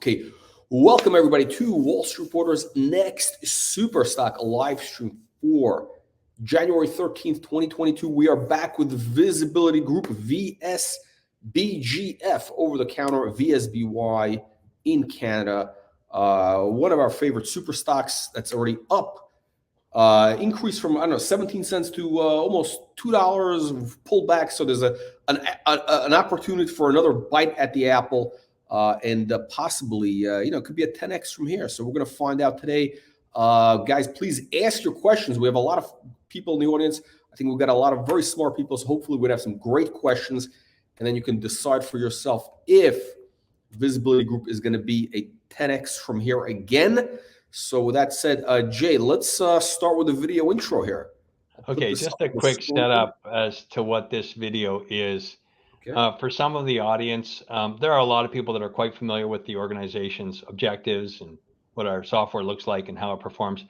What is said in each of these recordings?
Okay, welcome everybody to Wall Street Reporter's next Super Stock live stream for January 13th, 2022. We are back with the VSBLTY Groupe, VSBGF, over-the-counter VSBY in Canada. One of our favorite super stocks that's already up. Increase from, I don't know, 17 cents to almost $2, pulled back. So there's an opportunity for another bite at the apple. And possibly, it could be a 10x from here. So we're going to find out today. Guys, please ask your questions. We have a lot of people in the audience. I think we've got a lot of very smart people. So hopefully we'd have some great questions. And then you can decide for yourself if VSBLTY Groupe is going to be a 10x from here again. So with that said, Jay, let's start with the video intro here. Okay, just a quick setup as to what this video is. Okay. For some of the audience, there are a lot of people that are quite familiar with the organization's objectives and what our software looks like and how it performs.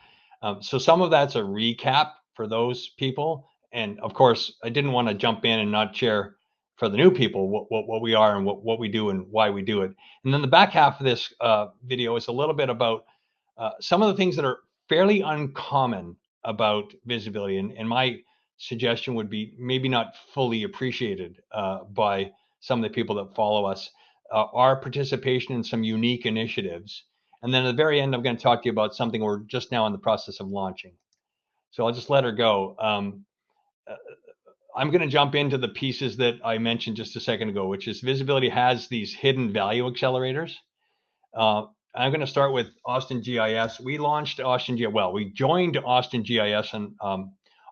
So some of that's a recap for those people. And of course, I didn't want to jump in and not share for the new people what we are and what we do and why we do it. And then the back half of this video is a little bit about some of the things that are fairly uncommon about VSBLTY. And my suggestion would be maybe not fully appreciated by some of the people that follow us, our participation in some unique initiatives. And then at the very end, I'm going to talk to you about something we're just now in the process of launching. So I'll just let her go. I'm going to jump into the pieces that I mentioned just a second ago, which is VSBLTY has these hidden value accelerators. I'm going to start with Austin GIS. We launched Austin GIS. Well, we joined Austin GIS in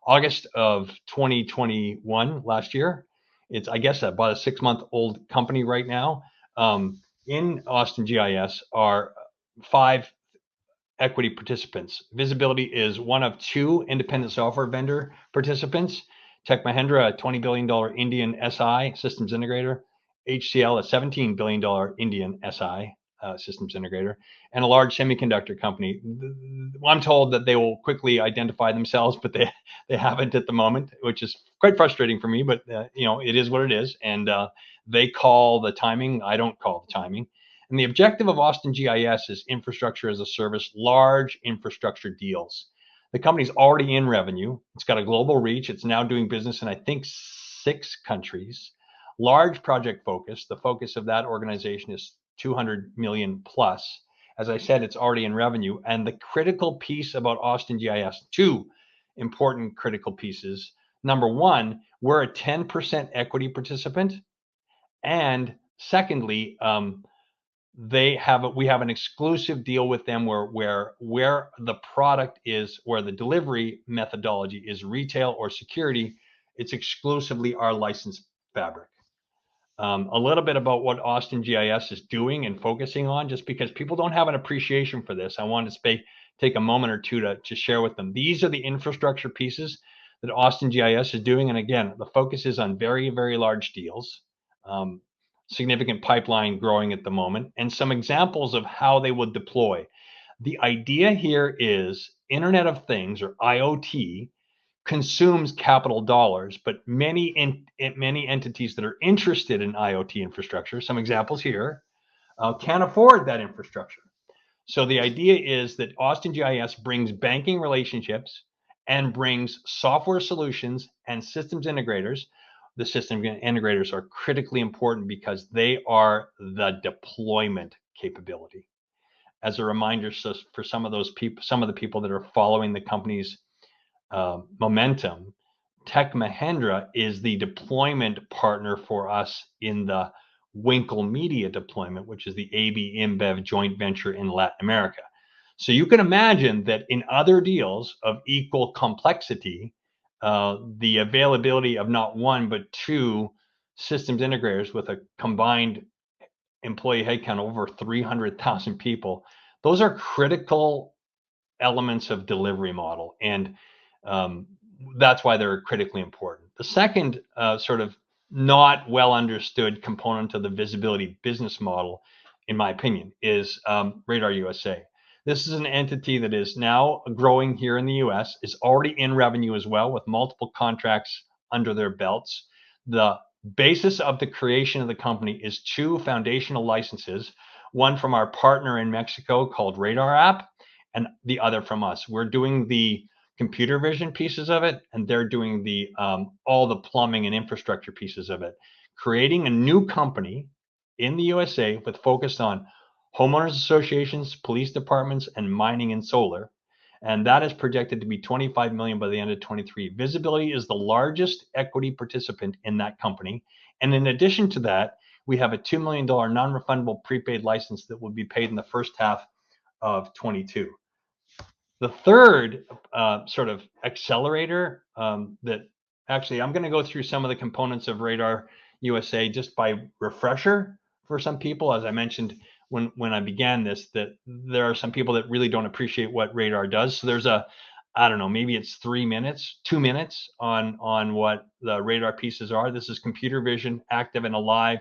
August of 2021, last year. It's, I guess, about a 6-month-old company right now. In Austin GIS are 5 equity participants. VSBLTY is one of 2 independent software vendor participants. Tech Mahindra, a $20 billion Indian SI systems integrator. HCL, a $17 billion Indian SI systems integrator, and a large semiconductor company. I'm told that they will quickly identify themselves, but they haven't at the moment, which is quite frustrating for me, but it is what it is. And they call the timing. I don't call the timing. And the objective of Austin GIS is infrastructure as a service, large infrastructure deals. The company's already in revenue. It's got a global reach. It's now doing business in, I think, 6 countries. Large project focus. The focus of that organization is 200 million plus. As I said, it's already in revenue. And the critical piece about Austin GIS, 2 important critical pieces. Number 1, we're a 10% equity participant. And secondly, we have an exclusive deal with them where the product is, where the delivery methodology is retail or security, it's exclusively our licensed fabric. A little bit about what Austin GIS is doing and focusing on, just because people don't have an appreciation for this. I wanted to take a moment or two to share with them. These are the infrastructure pieces that Austin GIS is doing. And again, the focus is on very, very large deals, significant pipeline growing at the moment, and some examples of how they would deploy. The idea here is Internet of Things, or IoT, consumes capital dollars, but many entities that are interested in IoT infrastructure, some examples here, can't afford that infrastructure. So the idea is that Austin GIS brings banking relationships and brings software solutions and systems integrators. The system integrators are critically important because they are the deployment capability. As a reminder, so for some of the people that are following the company's momentum, Tech Mahindra is the deployment partner for us in the Winkel Media deployment, which is the AB InBev joint venture in Latin America. So you can imagine that in other deals of equal complexity, the availability of not 1 but 2 systems integrators with a combined employee headcount over 300,000 people, those are critical elements of delivery model, and that's why they're critically important. The second sort of not well understood component of the VSBLTY business model, in my opinion, is Radar USA. This is an entity that is now growing here in the US, is already in revenue as well, with multiple contracts under their belts. The basis of the creation of the company is 2 foundational licenses. one from our partner in Mexico called Radar App, and the other from us. We're doing the computer vision pieces of it, and they're doing the all the plumbing and infrastructure pieces of it, creating a new company in the USA with focus on homeowners associations, police departments, and mining and solar. And that is projected to be 25 million by the end of 23. VSBLTY is the largest equity participant in that company. And in addition to that, we have a $2 million non-refundable prepaid license that will be paid in the first half of 22. The third sort of accelerator that actually, I'm going to go through some of the components of Radar USA just by refresher for some people. As I mentioned when I began this, that there are some people that really don't appreciate what Radar does. So there's I don't know, maybe it's 2 minutes on what the Radar pieces are. This is computer vision, active and alive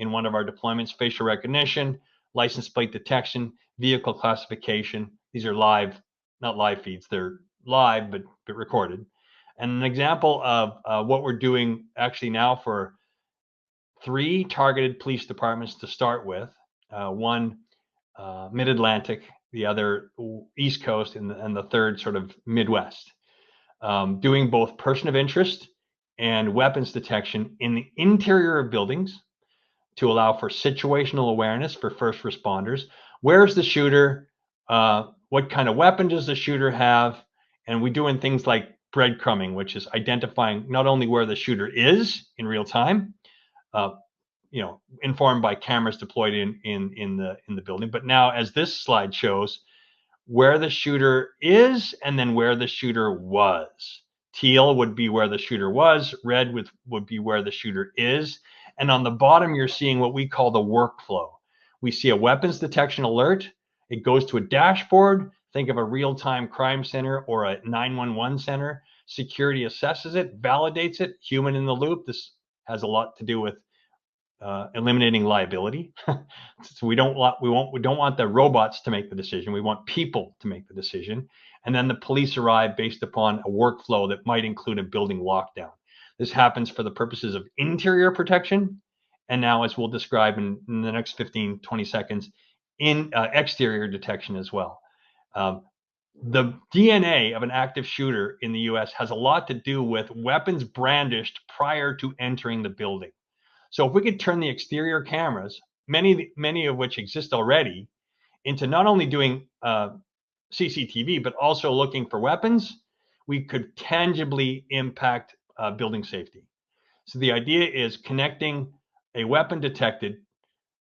in one of our deployments, facial recognition, license plate detection, vehicle classification. These are live, not live feeds. They're live, but recorded. And an example of what we're doing actually now for 3 targeted police departments to start with, one mid-Atlantic, the other East Coast, and the third sort of Midwest, doing both person of interest and weapons detection in the interior of buildings to allow for situational awareness for first responders. Where's the shooter? What kind of weapon does the shooter have? And we're doing things like breadcrumbing, which is identifying not only where the shooter is in real time, informed by cameras deployed in the building, but now, as this slide shows, where the shooter is and then where the shooter was. Teal would be where the shooter was, red would be where the shooter is. And on the bottom, you're seeing what we call the workflow. We see a weapons detection alert. It goes to a dashboard. Think of a real-time crime center or a 911 center. Security assesses it, validates it, human in the loop. This has a lot to do with eliminating liability. So we don't want the robots to make the decision. We want people to make the decision. And then the police arrive based upon a workflow that might include a building lockdown. This happens for the purposes of interior protection. And now, as we'll describe in the next 15, 20 seconds, in exterior detection as well. The DNA of an active shooter in the US has a lot to do with weapons brandished prior to entering the building. So if we could turn the exterior cameras, many of which exist already, into not only doing CCTV, but also looking for weapons, we could tangibly impact building safety. So the idea is connecting a weapon detected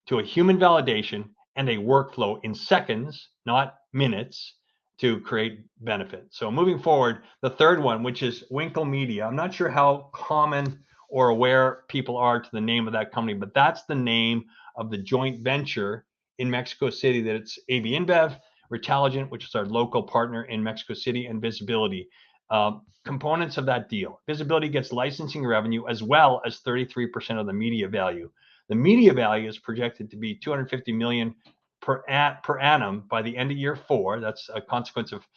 to a human validation and a workflow in seconds, not minutes, to create benefit. So moving forward, the third one, which is Winkel Media. I'm not sure how common or aware people are to the name of that company, but that's the name of the joint venture in Mexico City that it's AB InBev, Retalligent, which is our local partner in Mexico City, and VSBLTY. Components of that deal. VSBLTY gets licensing revenue as well as 33% of the media value. The media value is projected to be 250 million per annum by the end of year 4. That's a consequence of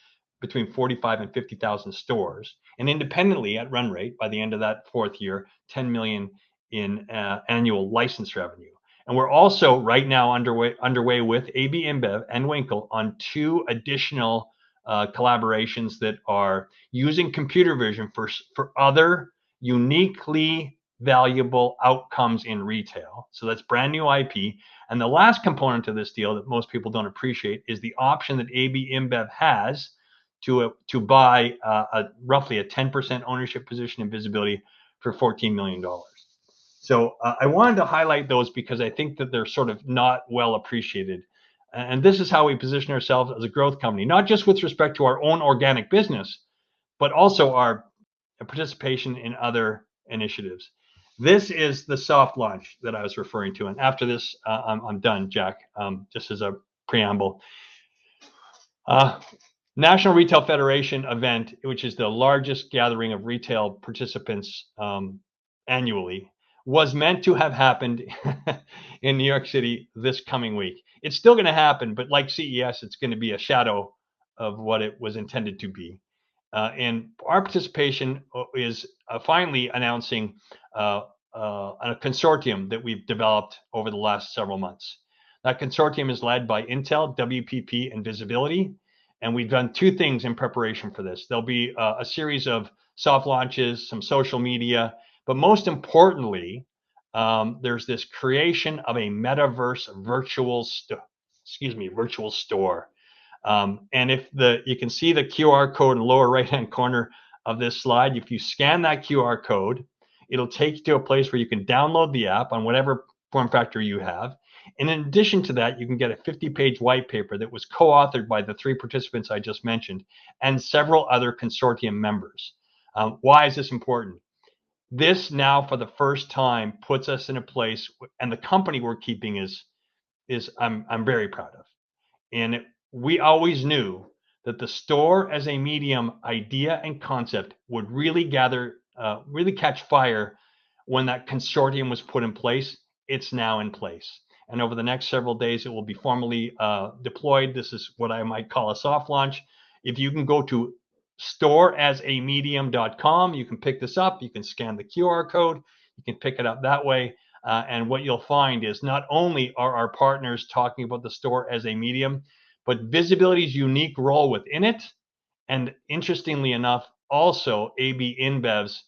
between 45 and 50,000 stores. And independently at run rate, by the end of that 4th year, 10 million in annual license revenue. And we're also right now underway with AB InBev and Winkel on 2 additional collaborations that are using computer vision for other uniquely valuable outcomes in retail. So that's brand new IP. And the last component of this deal that most people don't appreciate is the option that AB InBev has to buy roughly a 10% ownership position in VSBLTY for $14 million. So I wanted to highlight those because I think that they're sort of not well appreciated. And this is how we position ourselves as a growth company, not just with respect to our own organic business, but also our participation in other initiatives. This is the soft launch that I was referring to. And after this, I'm done, Jack, just as a preamble. National Retail Federation event, which is the largest gathering of retail participants annually, was meant to have happened in New York City this coming week. It's still going to happen, but like CES, it's going to be a shadow of what it was intended to be. And our participation is finally announcing a consortium that we've developed over the last several months. That consortium is led by Intel, WPP, and VSBLTY. And we've done two things in preparation for this. There'll be a series of soft launches, some social media, but most importantly, there's this creation of a metaverse virtual store. And if you can see the QR code in the lower right-hand corner of this slide. If you scan that QR code, it'll take you to a place where you can download the app on whatever form factor you have. And in addition to that, you can get a 50-page white paper that was co-authored by the 3 participants I just mentioned and several other consortium members. Why is this important? This now, for the first time, puts us in a place, and the company we're keeping is I'm very proud of. And we always knew that the store as a medium idea and concept would really really catch fire when that consortium was put in place. It's now in place. And over the next several days, it will be formally deployed. This is what I might call a soft launch. If you can go to storeasamedium.com, you can pick this up. You can scan the QR code. You can pick it up that way. And what you'll find is not only are our partners talking about the store as a medium, but VSBLTY's unique role within it. And interestingly enough, also AB InBev's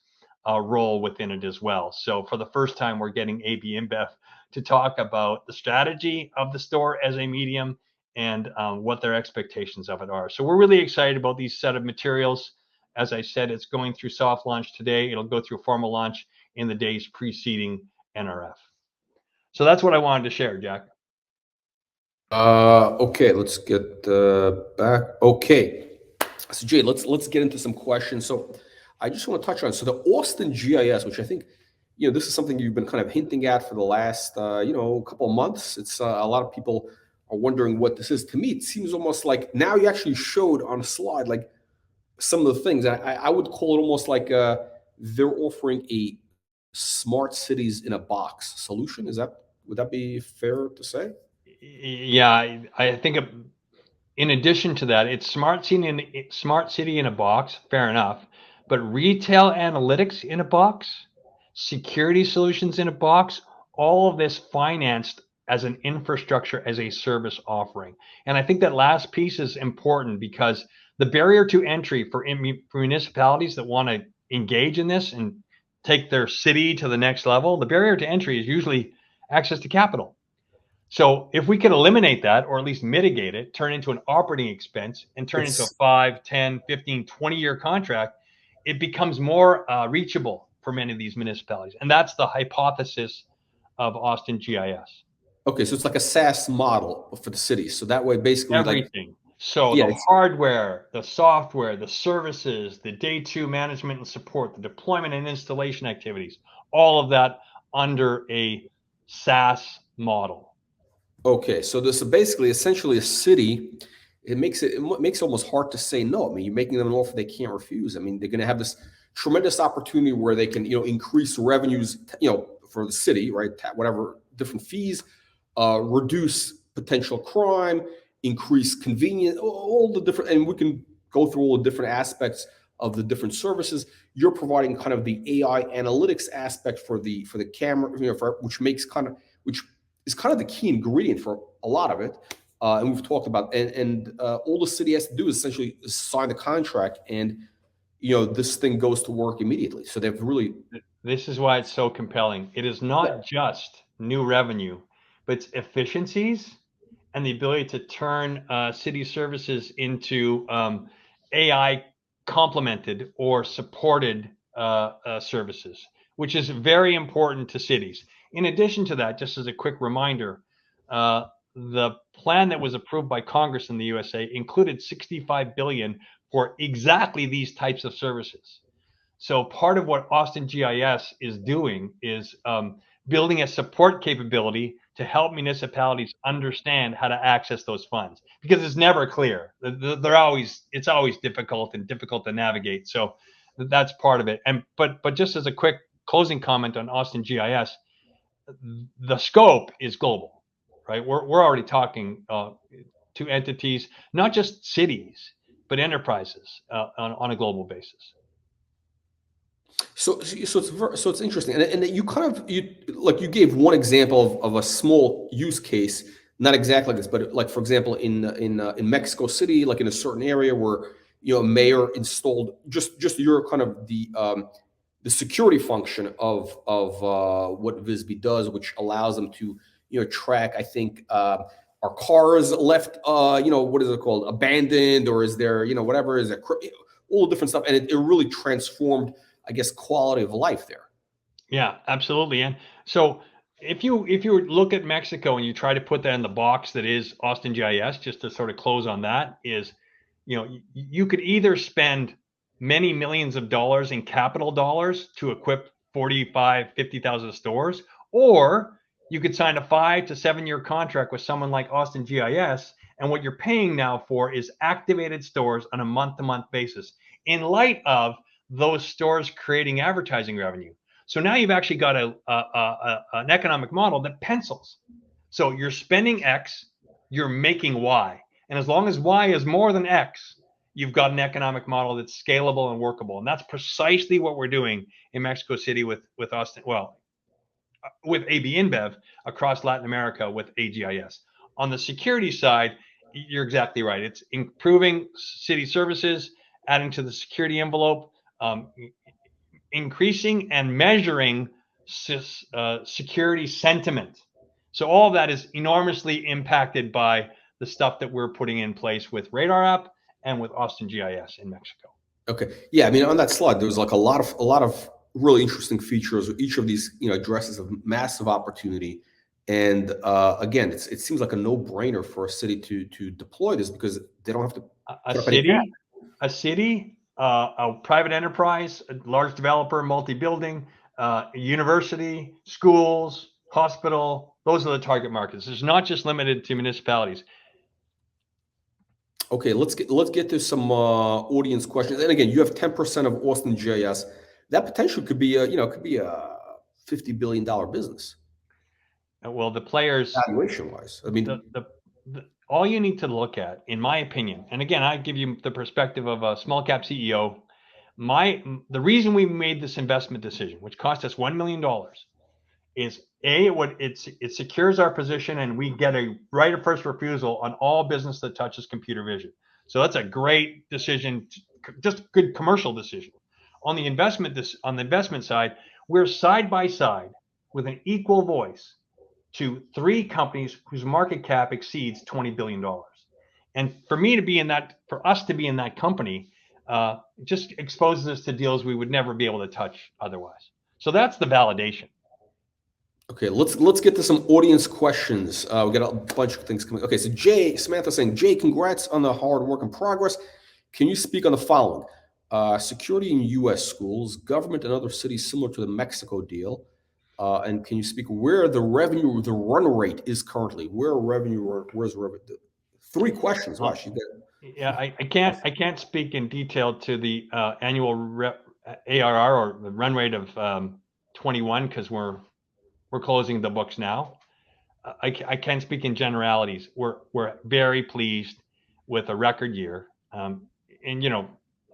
role within it as well. So for the first time, we're getting AB InBev to talk about the strategy of the store as a medium and what their expectations of it are. So we're really excited about these set of materials. As I said, it's going through soft launch today. It'll go through formal launch in the days preceding NRF. So that's what I wanted to share, Jack. Okay, let's get back. Okay, so Jay, let's get into some questions. So I just want to touch on the Austin GIS, which I think this is something you've been kind of hinting at for the last couple of months. It's a lot of people are wondering what this is. To me, it seems almost like now you actually showed on a slide like some of the things. I would call it almost like they're offering a smart cities in a box solution. Would that be fair to say? Yeah, I think in addition to that, it's smart city in a box, fair enough, but retail analytics in a box, security solutions in a box, all of this financed as an infrastructure, as a service offering. And I think that last piece is important because the barrier to entry for municipalities that want to engage in this and take their city to the next level, the barrier to entry is usually access to capital. So if we can eliminate that, or at least mitigate it, turn into an operating expense and turn into a 5, 10, 15, 20-year contract, it becomes more reachable for many of these municipalities. And that's the hypothesis of Austin GIS. Okay, so it's like a SaaS model for the cities. So that way, basically, everything. The hardware, the software, the services, the day 2 management and support, the deployment and installation activities, all of that under a SaaS model. Okay, so this is basically essentially a city. It makes it almost hard to say no. I mean, you're making them an offer they can't refuse. I mean, they're going to have this tremendous opportunity where they can, increase revenues, for the city, right? Whatever different fees, reduce potential crime, increase convenience, all the different, and we can go through all the different aspects of the different services. You're providing kind of the AI analytics aspect for the camera, which is kind of the key ingredient for a lot of it. And we've talked about, and all the city has to do is essentially sign the contract, and this thing goes to work immediately. So they've really. This is why it's so compelling. It is not just new revenue, but it's efficiencies and the ability to turn city services into AI complemented or supported services, which is very important to cities. In addition to that, just as a quick reminder, the plan that was approved by Congress in the USA included $65 billion for exactly these types of services. So part of what Austin GIS is doing is building a support capability to help municipalities understand how to access those funds, because it's never clear. It's always difficult to navigate. So that's part of it. But just as a quick closing comment on Austin GIS, the scope is global, right? We're already talking to entities, not just cities, but enterprises on a global basis. So it's interesting, and you gave one example of a small use case not exactly like this, but like for example, in Mexico City, like in a certain area where a mayor installed just your kind of the security function of what VSB does, which allows them to track. I think are cars left what is it called, abandoned, or is there whatever is it, all different stuff, and it really transformed, I guess, quality of life there. Yeah, absolutely. And so if you look at Mexico and you try to put that in the box that is Austin GIS, just to sort of close on that, is you could either spend many millions of dollars in capital dollars to equip 45, 50,000 stores, or you could sign a 5 to 7 year contract with someone like Austin GIS, and what you're paying now for is activated stores on a month-to-month basis in light of those stores creating advertising revenue. So now you've actually got an economic model that pencils. So you're spending X, you're making Y. And as long as Y is more than X, you've got an economic model that's scalable and workable. And that's precisely what we're doing in Mexico City with Austin, well, with AB InBev across Latin America with AGIS. On the security side, you're exactly right. It's improving city services, adding to the security envelope, increasing and measuring security sentiment. So all of that is enormously impacted by the stuff that we're putting in place with Radar App and with Austin GIS in Mexico. Okay, yeah, I mean, on that slide, there was like a lot of really interesting features. Each of these, addresses a massive opportunity, and again, it seems like a no-brainer for a city to deploy this, because they don't have to. A city, a private enterprise, a large developer, multi-building, university, schools, hospital. Those are the target markets. It's not just limited to municipalities. Okay, let's get to some audience questions. And again, you have 10% of Austin GIS. That potentially could be a $50 billion business. Well, the players, valuation wise, I mean, all you need to look at, in my opinion, and again, I give you the perspective of a small cap CEO. The reason we made this investment decision, which cost us $1 million, is it secures our position, and we get a right of first refusal on all business that touches computer vision. So that's a great decision, just good commercial decision. On the investment side, we're side by side with an equal voice to 3 companies whose market cap exceeds $20 billion. And for us to be in that company, just exposes us to deals we would never be able to touch otherwise. So that's the validation. Okay, let's get to some audience questions. We got a bunch of things coming. Okay, so Samantha saying, Jay, congrats on the hard work and progress. Can you speak on the following? Security in U.S. schools, government and other cities similar to the Mexico deal. And can you speak where the run rate is currently? Where's revenue? 3 questions. Wow, yeah, I can't speak in detail to the annual ARR or the run rate of 21, because we're closing the books now. I can speak in generalities. We're very pleased with a record year, and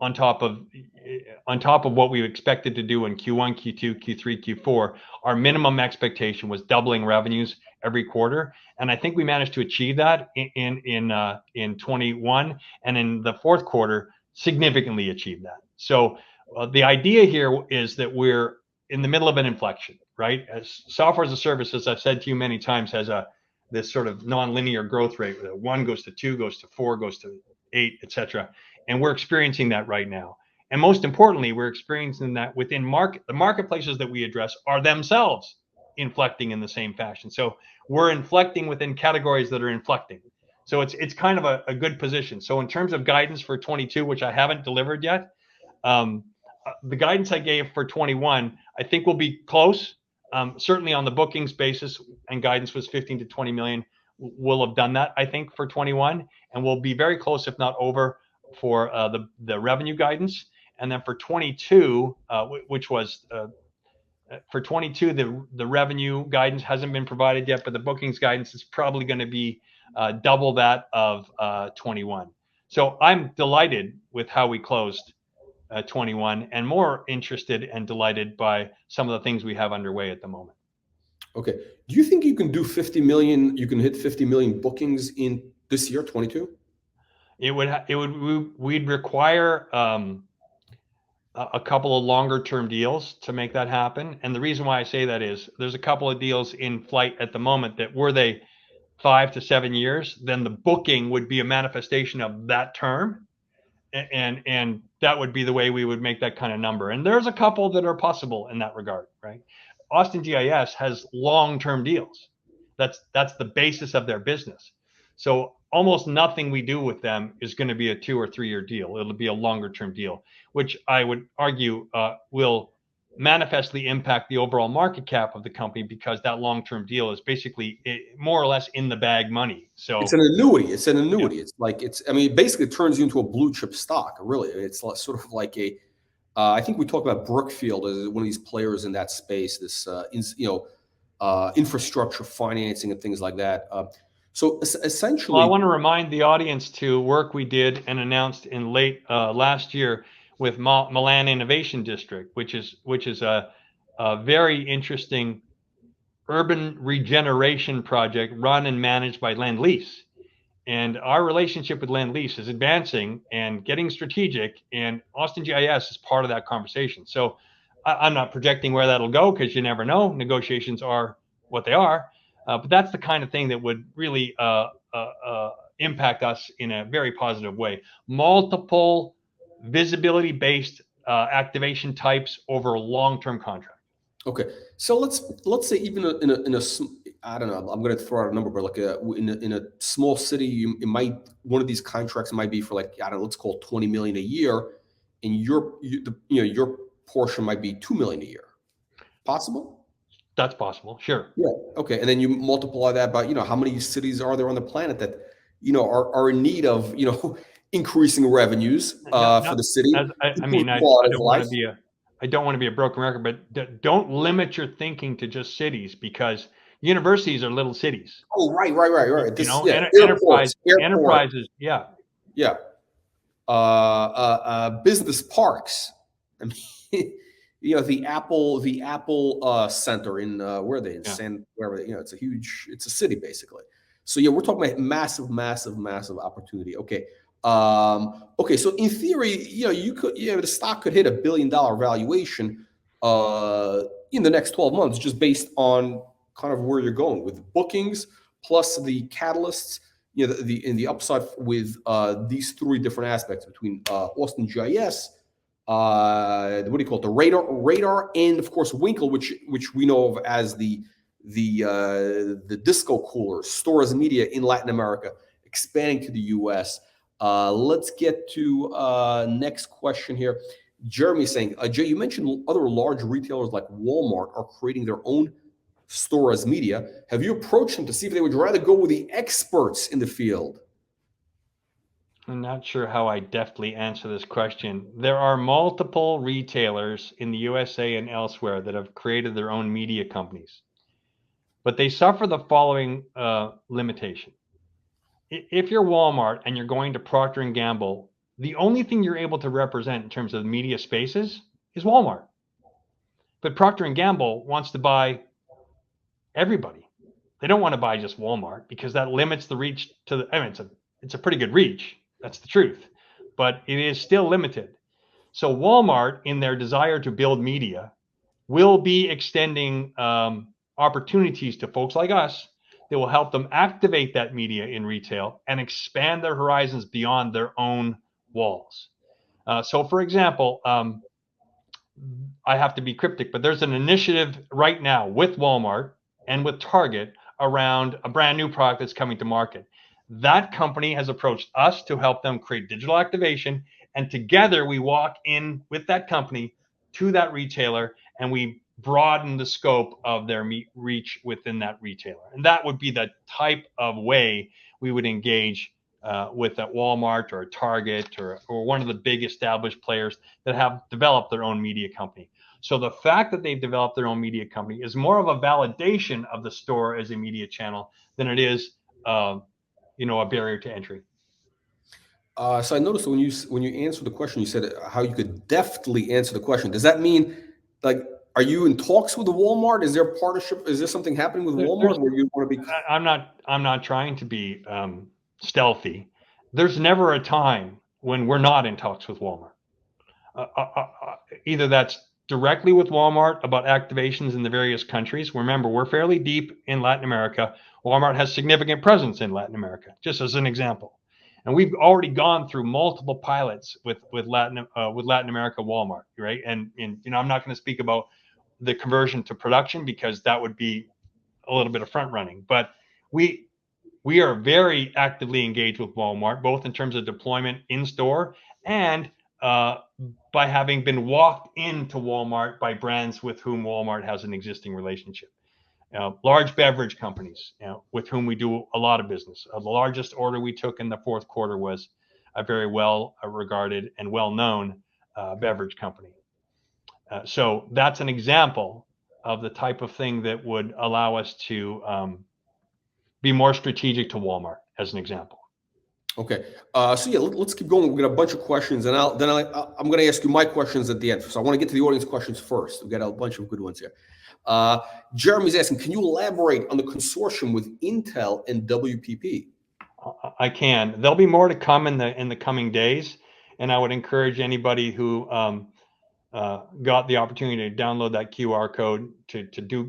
on top of what we expected to do in Q1, Q2, Q3, Q4, our minimum expectation was doubling revenues every quarter, and I think we managed to achieve that in 21, and in the fourth quarter significantly achieved that. So the idea here is that we're in the middle of an inflection, right? As software as a service, as I've said to you many times, has this sort of non-linear growth rate. 1 goes to 2, goes to 4, goes to 8, etc. And we're experiencing that right now. And most importantly, we're experiencing that within the marketplaces that we address are themselves inflecting in the same fashion. So we're inflecting within categories that are inflecting. So it's kind of a good position. So in terms of guidance for 22, which I haven't delivered yet, the guidance I gave for 21, I think will be close. Certainly on the bookings basis, and guidance was 15 to 20 million. We'll have done that, I think, for 21, and we'll be very close, if not over, for the revenue guidance. And then for 22, which was for 22, the revenue guidance hasn't been provided yet, but the bookings guidance is probably going to be double that of 21. So I'm delighted with how we closed 21, and more interested and delighted by some of the things we have underway at the moment. Okay. Do you think you can do 50 million? You can hit 50 million bookings in this year, 22? We'd require a couple of longer term deals to make that happen. And the reason why I say that is there's a couple of deals in flight at the moment that were they 5 to 7 years, then the booking would be a manifestation of that term. And that would be the way we would make that kind of number. And there's a couple that are possible in that regard, right? Austin GIS has long-term deals. That's the basis of their business. So almost nothing we do with them is going to be a 2 or 3 year deal. It'll be a longer-term deal, which I would argue will manifestly impact the overall market cap of the company, because that long-term deal is basically more or less in the bag money. So it's an annuity. It's an annuity. Yeah. It's like I mean, basically, it turns you into a blue chip stock. Really, it's sort of like a. I think we talk about Brookfield as one of these players in that space. This, infrastructure financing and things like that. So essentially, well, I want to remind the audience to work we did and announced in late last year with Milan Innovation District, which is a very interesting urban regeneration project run and managed by Lend-Lease. And our relationship with Lend-Lease is advancing and getting strategic, and Austin GIS is part of that conversation. So I'm not projecting where that'll go, because you never know. Negotiations are what they are. But that's the kind of thing that would really impact us in a very positive way. Multiple visibility-based activation types over a long-term contract. Okay, so let's say even in a I don't know, I'm going to throw out a number, but like in a small city, one of these contracts might be for like, I don't know, let's call it 20 million a year, and your portion might be 2 million a year. Possible? That's possible, sure. Yeah. Okay, and then you multiply that by how many cities are there on the planet that are in need of increasing revenues for the city. I don't want to be a broken record, but don't limit your thinking to just cities, because universities are little cithis. Oh, right. Enterprises, yeah. Business parks. I mean, the Apple Center in where are they in wherever it's a city basically. So yeah, we're talking about massive opportunity. Okay. Okay, so in theory, the stock could hit $1 billion valuation in the next 12 months, just based on kind of where you're going with bookings plus the catalysts, the upside with these three different aspects between Austin GIS, what do you call it, the radar, and of course Winkel, which we know of as the disco coolers, store as media in Latin America, expanding to the US. Let's get to next question here. Jeremy saying, Jay, you mentioned other large retailers like Walmart are creating their own store as media. Have you approached them to see if they would rather go with the experts in the field? I'm not sure how I deftly answer this question. There are multiple retailers in the USA and elsewhere that have created their own media companies, but they suffer the following limitation. If you're Walmart and you're going to Procter & Gamble, the only thing you're able to represent in terms of media spaces is Walmart. But Procter & Gamble wants to buy everybody. They don't want to buy just Walmart, because that limits the reach to it's a pretty good reach. That's the truth, but it is still limited. So Walmart, in their desire to build media, will be extending opportunities to folks like us that will help them activate that media in retail and expand their horizons beyond their own walls. So for example, I have to be cryptic, but there's an initiative right now with Walmart and with Target around a brand new product that's coming to market. That company has approached us to help them create digital activation, and together we walk in with that company to that retailer, and we broaden the scope of their reach within that retailer. And that would be the type of way we would engage with a Walmart or a Target or one of the big established players that have developed their own media company. So the fact that they've developed their own media company is more of a validation of the store as a media channel than it is a barrier to entry. So I noticed when you answered the question, you said how you could deftly answer the question. Does that mean like Are you in talks with Walmart? Is there a partnership? Is there something happening with Walmart where you want to be? I'm not trying to be stealthy. There's never a time when we're not in talks with Walmart. Either that's directly with Walmart about activations in the various countries. Remember, we're fairly deep in Latin America. Walmart has significant presence in Latin America, just as an example. And we've already gone through multiple pilots with Latin America Walmart, right? And I'm not going to speak about the conversion to production because that would be a little bit of front running. But we are very actively engaged with Walmart, both in terms of deployment in store and by having been walked into Walmart by brands with whom Walmart has an existing relationship. Large beverage companies, with whom we do a lot of business. The largest order we took in the fourth quarter was a very well regarded and well-known beverage company. So that's an example of the type of thing that would allow us to be more strategic to Walmart, as an example. Okay. So yeah, let's keep going. We got a bunch of questions, and I'm going to ask you my questions at the end. So I want to get to the audience questions first. We got a bunch of good ones here. Jeremy's asking, can you elaborate on the consortium with Intel and WPP? I can. There'll be more to come in the coming days, and I would encourage anybody who got the opportunity to download that QR code to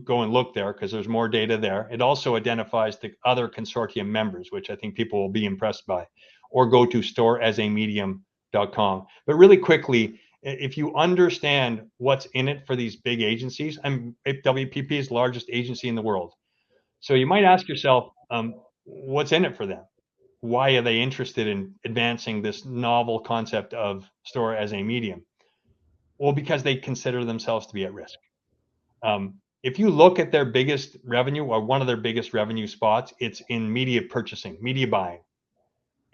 go and look there, because there's more data there. It also identifies the other consortium members, which I think people will be impressed by, or go to storeasamedium.com. But really quickly, if you understand what's in it for these big agencies, and WPP is the largest agency in the world. So you might ask yourself, what's in it for them? Why are they interested in advancing this novel concept of store as a medium? Well, because they consider themselves to be at risk. If you look at their biggest revenue, or one of their biggest revenue spots, it's in media purchasing, media buying.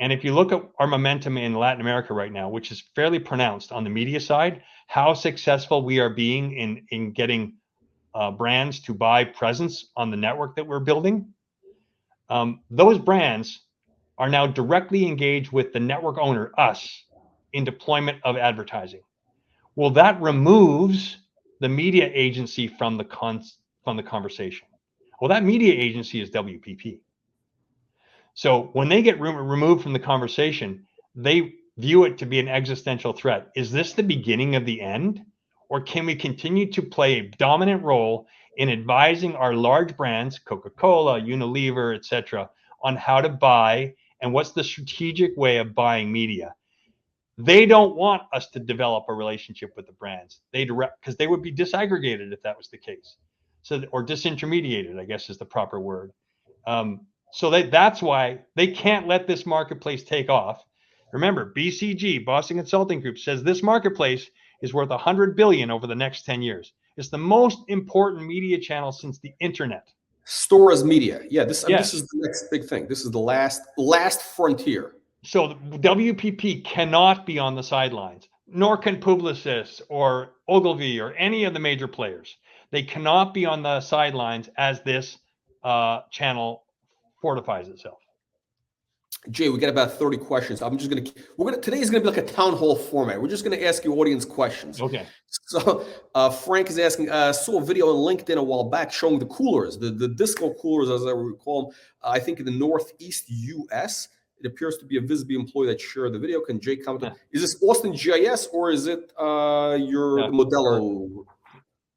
And if you look at our momentum in Latin America right now, which is fairly pronounced on the media side, how successful we are being in getting brands to buy presence on the network that we're building, those brands are now directly engaged with the network owner, us, in deployment of advertising. Well, that removes the media agency from the conversation. Well, that media agency is WPP. So when they get removed from the conversation, they view it to be an existential threat. Is this the beginning of the end? Or can we continue to play a dominant role in advising our large brands, Coca-Cola, Unilever, etc., on how to buy and what's the strategic way of buying media? They don't want us to develop a relationship with the brands. Because they would be disaggregated if that was the case. So, or disintermediated, I guess is the proper word. So that's why they can't let this marketplace take off. Remember, BCG, Boston Consulting Group, says this marketplace is worth $100 billion over the next 10 years. It's the most important media channel since the internet. Store as media. Yeah, this is the next big thing. This is the last frontier. So the WPP cannot be on the sidelines, nor can Publicis or Ogilvy or any of the major players. They cannot be on the sidelines as this channel fortifies itself. Jay, we got about 30 questions. Today is gonna be like a town hall format. We're just gonna ask you audience questions. Okay. So Frank is asking, saw a video on LinkedIn a while back showing the coolers, the disco coolers, as I recall them, I think in the Northeast US. It appears to be a VSB employee that shared the video. Can Jay comment? Yeah. Is this Austin GIS or is it your Modelo?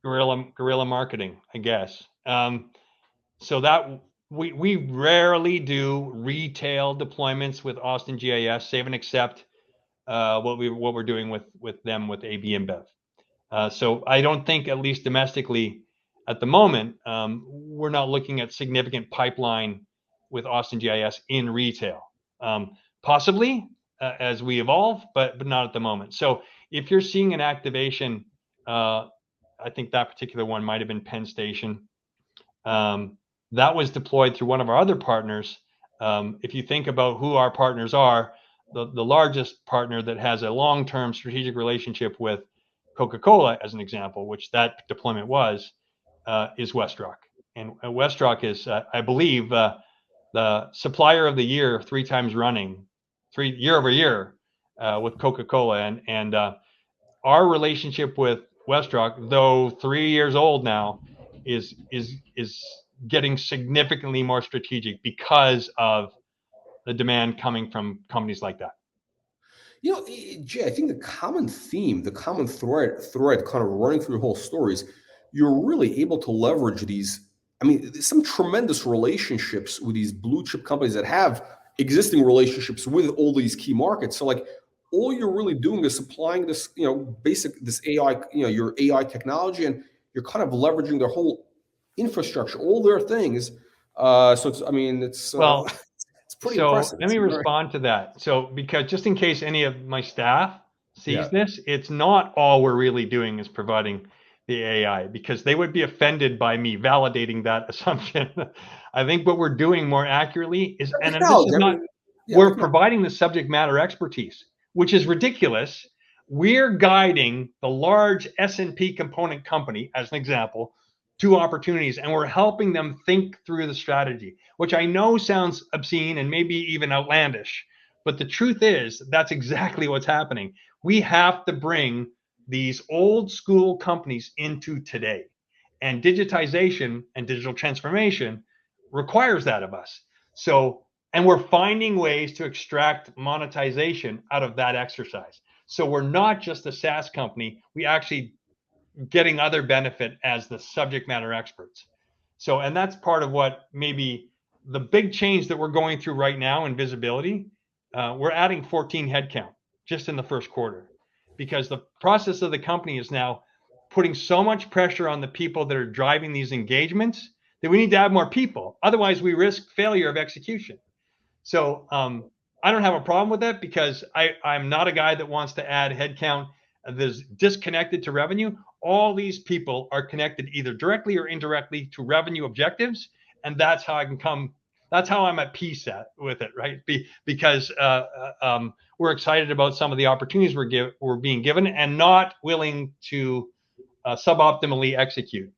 Guerrilla marketing, I guess. So that we rarely do retail deployments with Austin GIS, save and except what we're doing with them with AB InBev. So I don't think, at least domestically at the moment, we're not looking at significant pipeline with Austin GIS in retail. Possibly as we evolve, but not at the moment. So if you're seeing an activation, I think that particular one might have been Penn Station. That was deployed through one of our other partners. If you think about who our partners are, the largest partner that has a long-term strategic relationship with Coca-Cola, as an example, which that deployment was, is Westrock. And Westrock is, I believe, the supplier of the year 3 times running, year over year, with Coca-Cola. And our relationship with Westrock, though 3 years old now, is getting significantly more strategic because of the demand coming from companies like that. You know, Jay, I think the common theme, the common thread kind of running through the whole story is you're really able to leverage these. I mean, there's some tremendous relationships with these blue chip companies that have existing relationships with all these key markets. So like all you're really doing is supplying this, this AI, your AI technology, and you're kind of leveraging their whole infrastructure, all their things. So it's, I mean, it's Well, it's pretty so impressive. let me respond to that. So, because just in case any of my staff sees Yeah. this, it's not all we're really doing is providing the AI, because they would be offended by me validating that assumption. I think what we're doing more accurately is, and this is Technology. I not, mean, yeah, we're technology. providing the subject matter expertise, which is ridiculous. We're guiding the large S&P component company, as an example, to opportunities, and we're helping them think through the strategy, which I know sounds obscene and maybe even outlandish, but the truth is that's exactly what's happening. We have to bring these old school companies into today, and digitization and digital transformation requires that of us. So, and we're finding ways to extract monetization out of that exercise. So we're not just a SaaS company, we actually getting other benefit as the subject matter experts. So, and that's part of what maybe the big change that we're going through right now in visibility. We're adding 14 headcount just in the first quarter, because the process of the company is now putting so much pressure on the people that are driving these engagements that we need to add more people. Otherwise, we risk failure of execution. So I don't have a problem with that, because I'm not a guy that wants to add headcount that's disconnected to revenue. All these people are connected either directly or indirectly to revenue objectives, and that's how I can come. That's how I'm at peace with it, right? Because we're excited about some of the opportunities we're being given, and not willing to suboptimally execute.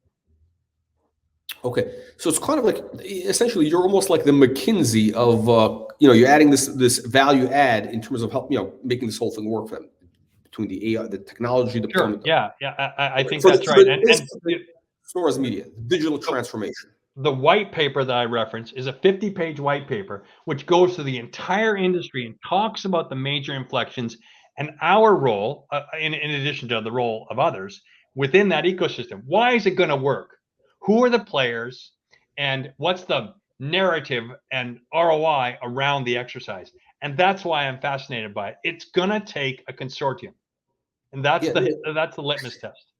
Okay, so it's kind of like essentially you're almost like the McKinsey of you're adding this value add in terms of help making this whole thing work for them between the AI, the technology Sure. deployment. Yeah. Yeah. I think For that's right. And the Sora's media, digital transformation. the white paper that I reference is a 50-page white paper, which goes through the entire industry and talks about the major inflections and our role, in addition to the role of others, within that ecosystem. Why is it going to work? Who are the players? And what's the narrative and ROI around the exercise? And that's why I'm fascinated by it. It's going to take a consortium. And that's Yeah, the litmus test.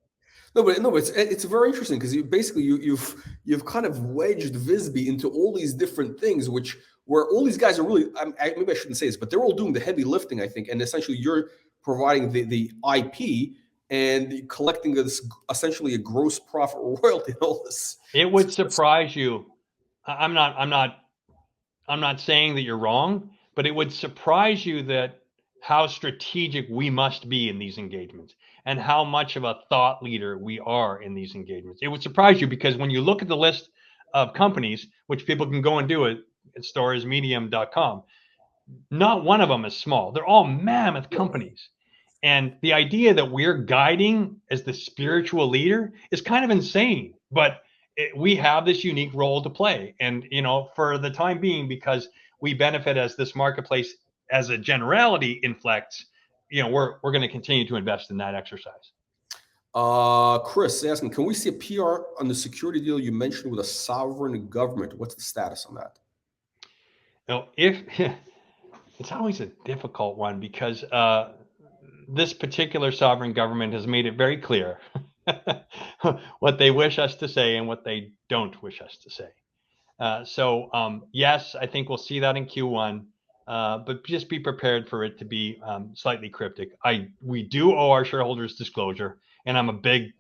no, but it's very interesting because you've kind of wedged VSBLTY into all these different things, which where all these guys are really maybe I shouldn't say this, but they're all doing the heavy lifting, I think, and essentially you're providing the IP and collecting this essentially a gross profit royalty and all this. It would surprise you. I'm not saying that you're wrong, but it would surprise you that how strategic we must be in these engagements, and how much of a thought leader we are in these engagements. It would surprise you, because when you look at the list of companies, which people can go and do it at storiesmedium.com, not one of them is small. They're all mammoth companies. And the idea that we're guiding as the spiritual leader is kind of insane, but we have this unique role to play. And, for the time being, because we benefit as this marketplace as a generality inflects, we're going to continue to invest in that exercise. Chris asking, can we see a PR on the security deal you mentioned with a sovereign government? What's the status on that? If it's always a difficult one, because this particular sovereign government has made it very clear what they wish us to say and what they don't wish us to say. So yes, I think we'll see that in Q1, but just be prepared for it to be slightly cryptic. We do owe our shareholders disclosure, and I'm a big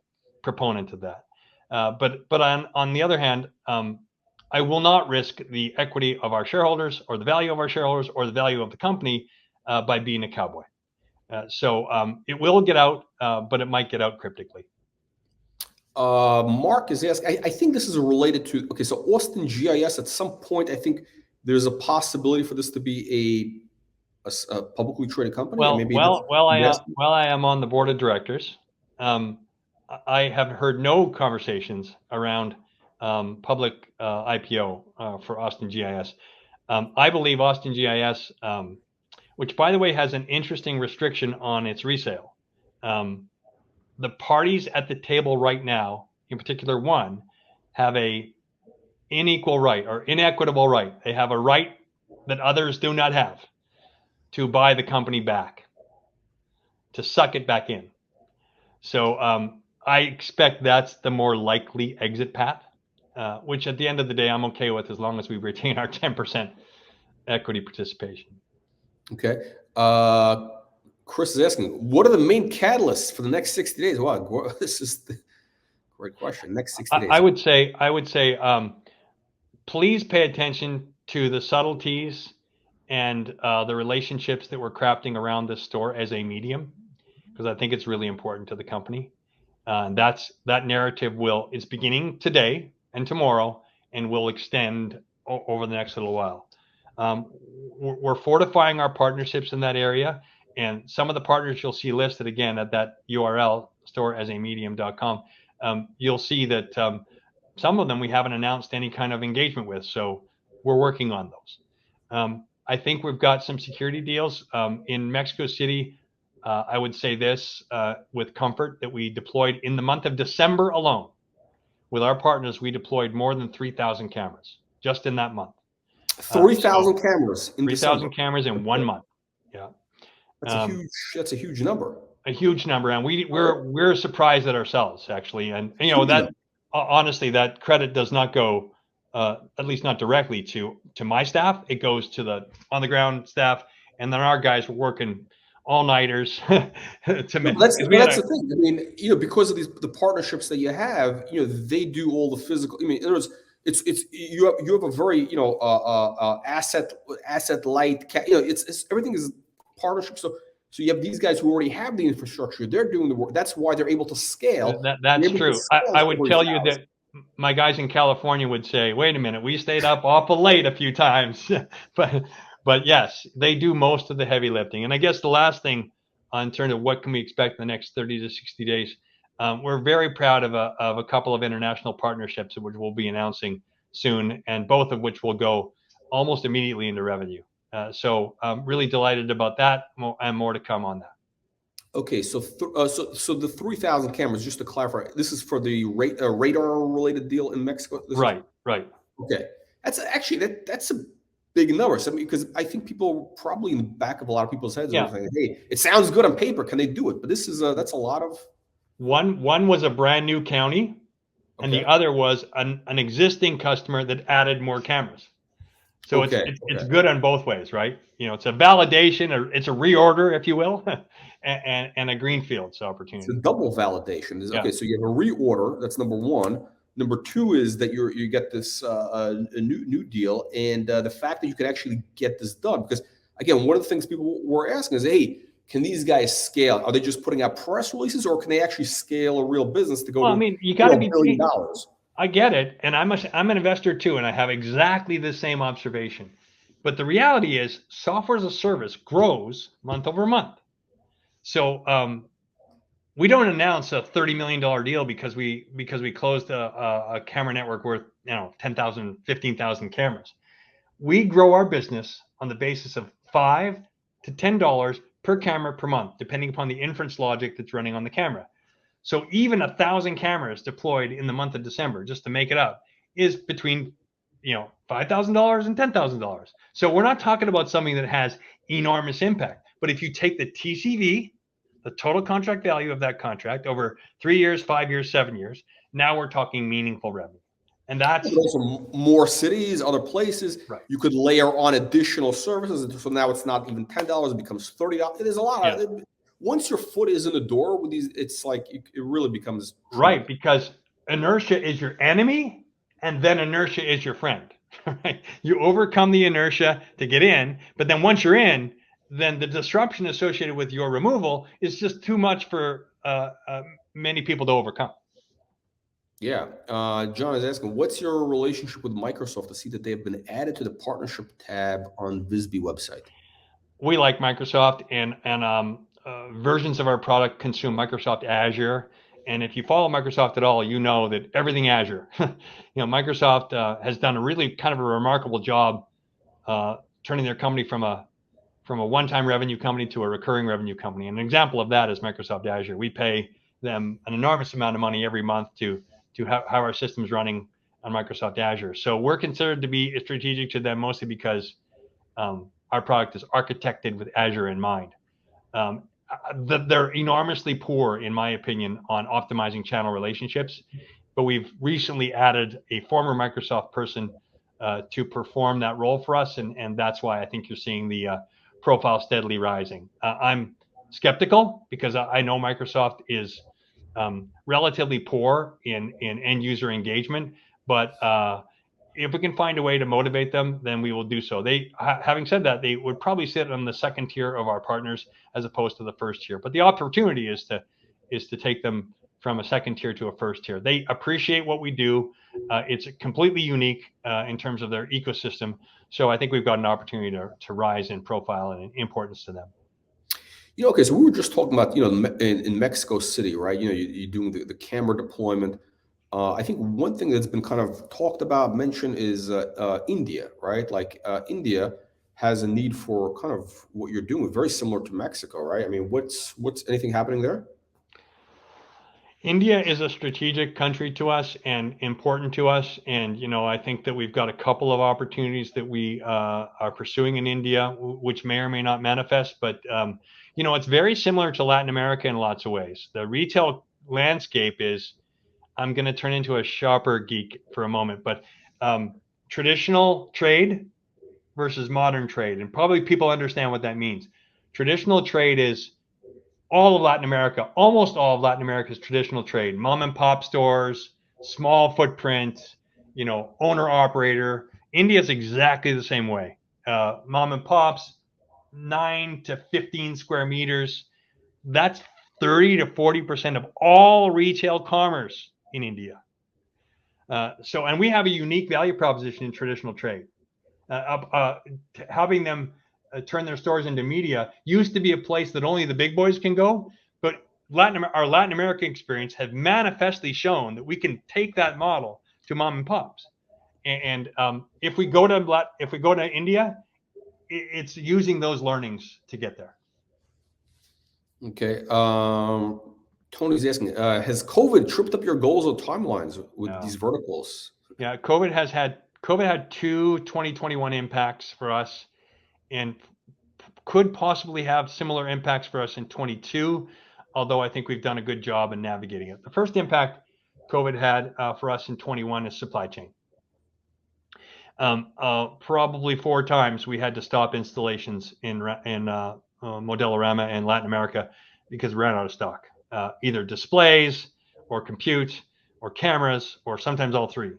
proponent of that. But on the other hand, I will not risk the equity of our shareholders, or the value of our shareholders, or the value of the company by being a cowboy. So it will get out, but it might get out cryptically. Mark is asking, I think this is related to, okay, so Austin GIS, at some point, I think there's a possibility for this to be a publicly traded company. Well, and maybe I am on the board of directors. I have heard no conversations around public IPO for Austin GIS. I believe Austin GIS, which by the way has an interesting restriction on its resale. The parties at the table right now, in particular one, have a unequal right or inequitable right. They have a right that others do not have to buy the company back, to suck it back in. So I expect that's the more likely exit path, which at the end of the day, I'm okay with as long as we retain our 10% equity participation. Okay. Chris is asking, what are the main catalysts for the next 60 days? Wow, this is the great question. Next 60 days. I would say, please pay attention to the subtleties and the relationships that we're crafting around this store as a medium, because I think it's really important to the company. That narrative is beginning today and tomorrow and will extend over the next little while. We're fortifying our partnerships in that area, and some of the partners you'll see listed again at that URL, storeasamedium.com. You'll see that some of them we haven't announced any kind of engagement with, so we're working on those. I think we've got some security deals in Mexico City. I would say this with comfort that we deployed in the month of December alone with our partners. We deployed more than 3,000 cameras just in that month. 3,000 cameras in 3,000 cameras in 1 month. Yeah, that's a huge number. A huge number, and we're surprised at ourselves actually. And that honestly, that credit does not go, at least not directly to my staff. It goes to the on the ground staff, and then our guys were working all-nighters to make. That's the thing. I mean, because of the partnerships that you have, they do all the physical. I mean, in other words, you have a very asset light. It's everything is partnership. So you have these guys who already have the infrastructure. They're doing the work. That's why they're able to scale. That's true. I would tell you that my guys in California would say, "Wait a minute, we stayed up awful late a few times," but yes, they do most of the heavy lifting. And I guess the last thing in terms of what can we expect in the next 30 to 60 days, we're very proud of a couple of international partnerships which we'll be announcing soon, and both of which will go almost immediately into revenue. So I'm really delighted about that, and more to come on that. Okay, so the 3,000 cameras, just to clarify, this is for the radar-related deal in Mexico? Right. Okay, that's actually that's a big number. So, because I think people probably in the back of a lot of people's heads are thinking, "Hey, it sounds good on paper. Can they do it?" But this is that's a lot of. One was a brand new county, and the other was an existing customer that added more cameras. So it's good on both ways, right? It's a validation, or it's a reorder, if you will, and a greenfields opportunity. It's a double validation. Okay, so you have a reorder. That's number one. Number two is that you get this a new deal, and the fact that you can actually get this done. Because again, one of the things people were asking is, hey, can these guys scale? Are they just putting out press releases, or can they actually scale a real business to go? Well, I mean, you got to be $1 billion. I get it, and I'm an investor too, and I have exactly the same observation. But the reality is, software as a service grows month over month. So we don't announce a $30 million deal because we closed a camera network worth 10,000, 15,000 cameras. We grow our business on the basis of $5 to $10 per camera per month, depending upon the inference logic that's running on the camera. So even 1,000 cameras deployed in the month of December, just to make it up, is between $5,000 and $10,000. So we're not talking about something that has enormous impact. But if you take the TCV, the total contract value of that contract over 3 years, 5 years, 7 years, now we're talking meaningful revenue. And that's also more cities, other places. Right. You could layer on additional services. So now it's not even $10; it becomes $30. There's a lot of once your foot is in the door with these, it's like it really becomes right, because inertia is your enemy, and then inertia is your friend. Right? You overcome the inertia to get in, but then once you're in, then the disruption associated with your removal is just too much for many people to overcome. Yeah. John is asking, what's your relationship with Microsoft? To see that they have been added to the partnership tab on VSBY website. We like Microsoft, and versions of our product consume Microsoft Azure, And if you follow Microsoft at all, you know that everything Azure. Microsoft has done a really kind of a remarkable job turning their company from a one-time revenue company to a recurring revenue company. And an example of that is Microsoft Azure. We pay them an enormous amount of money every month to have our system's running on Microsoft Azure. So we're considered to be strategic to them mostly because our product is architected with Azure in mind. They're enormously poor, in my opinion, on optimizing channel relationships, but we've recently added a former Microsoft person to perform that role for us, and that's why I think you're seeing the profile steadily rising. I'm skeptical because I know Microsoft is relatively poor in end user engagement, but if we can find a way to motivate them, then we will do so. Having said that, they would probably sit on the second tier of our partners as opposed to the first tier. But the opportunity is to take them from a second tier to a first tier. They appreciate what we do. It's completely unique in terms of their ecosystem. So I think we've got an opportunity to rise in profile and in importance to them. Okay, so we were just talking about, in Mexico City, right? You're doing the camera deployment. I think one thing that's been kind of talked about, mentioned, is India, right? Like India has a need for kind of what you're doing, very similar to Mexico, right? I mean, what's anything happening there? India is a strategic country to us and important to us. And, I think that we've got a couple of opportunities that we are pursuing in India, which may or may not manifest. But, it's very similar to Latin America in lots of ways. The retail landscape is, I'm going to turn into a shopper geek for a moment, but traditional trade versus modern trade. And probably people understand what that means. Traditional trade is all of Latin America, almost all of Latin America's traditional trade, mom and pop stores, small footprint, owner operator. India is exactly the same way. Mom and pops, 9 to 15 square meters. That's 30 to 40% of all retail commerce in India. And we have a unique value proposition in traditional trade. Having them turn their stores into media used to be a place that only the big boys can go, but our Latin American experience has manifestly shown that we can take that model to mom and pops. And if we go to India, it's using those learnings to get there. Okay. Tony's asking, has COVID tripped up your goals or timelines with these verticals? Yeah, COVID had two 2021 impacts for us, and could possibly have similar impacts for us in 22, although I think we've done a good job in navigating it. The first impact COVID had for us in 21 is supply chain. Probably 4 times we had to stop installations in Modelorama and Latin America because we ran out of stock, either displays or compute or cameras or sometimes all 3.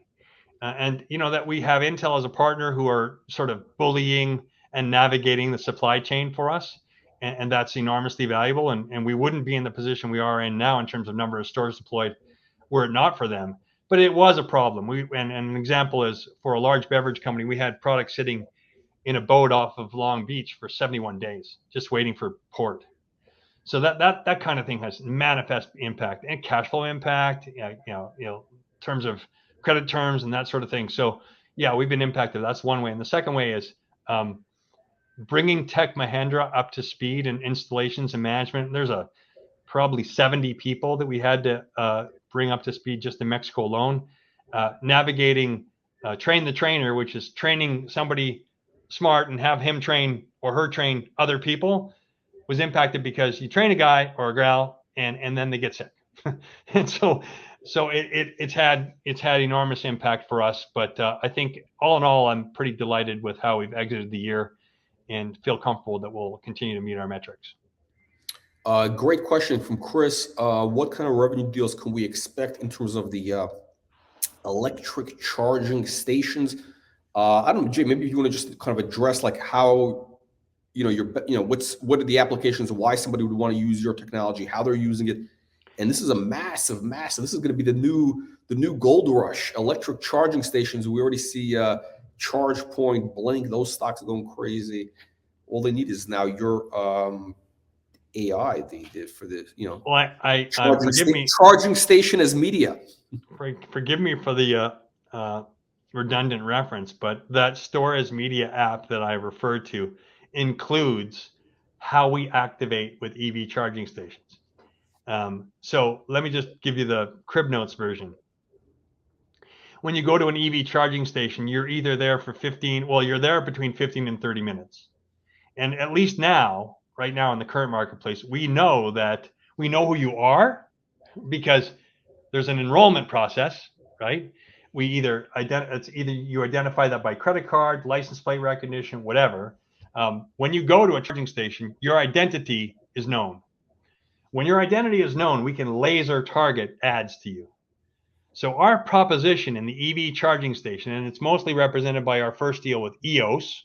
And that we have Intel as a partner who are sort of bullying and navigating the supply chain for us. And that's enormously valuable. And we wouldn't be in the position we are in now in terms of number of stores deployed were it not for them. But it was a problem. And an example is, for a large beverage company, we had products sitting in a boat off of Long Beach for 71 days, just waiting for port. So that kind of thing has manifest impact and cash flow impact, in terms of credit terms and that sort of thing. So yeah, we've been impacted. That's one way. And the second way is bringing Tech Mahindra up to speed in installations and management. There's probably 70 people that we had to bring up to speed just in Mexico alone. Navigating train the trainer, which is training somebody smart and have him train or her train other people, was impacted because you train a guy or a gal and then they get sick. And so it's had enormous impact for us. But I think all in all, I'm pretty delighted with how we've exited the year and feel comfortable that we'll continue to meet our metrics. Great question from Chris. What kind of revenue deals can we expect in terms of the electric charging stations? I don't know, Jay, maybe you want to just kind of address like how, what are the applications, why somebody would want to use your technology, how they're using it. And this is a massive, this is going to be the new gold rush, electric charging stations. We already see ChargePoint, Blink, those stocks are going crazy. All they need is now your AI they did for the, you know, Well, charging station as media. Forgive me for the redundant reference, but that store as media app that I referred to includes how we activate with EV charging stations. So let me just give you the crib notes version. When you go to an EV charging station, you're either there for you're there between 15 and 30 minutes. And at least now, right now in the current marketplace, we know who you are, because there's an enrollment process, right? It's either you identify that by credit card, license plate recognition, whatever. When you go to a charging station, your identity is known. When your identity is known, we can laser target ads to you. So our proposition in the EV charging station, and it's mostly represented by our first deal with EOS,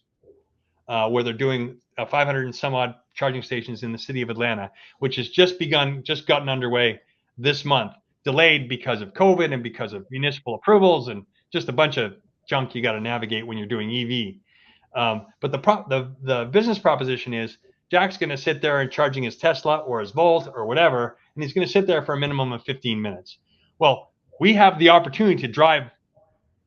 where they're doing 500 and some odd charging stations in the city of Atlanta, which has just gotten underway this month, delayed because of COVID and because of municipal approvals and just a bunch of junk you got to navigate when you're doing EV. But the business proposition is Jack's going to sit there and charging his Tesla or his Volt or whatever, and he's going to sit there for a minimum of 15 minutes. Well, we have the opportunity to drive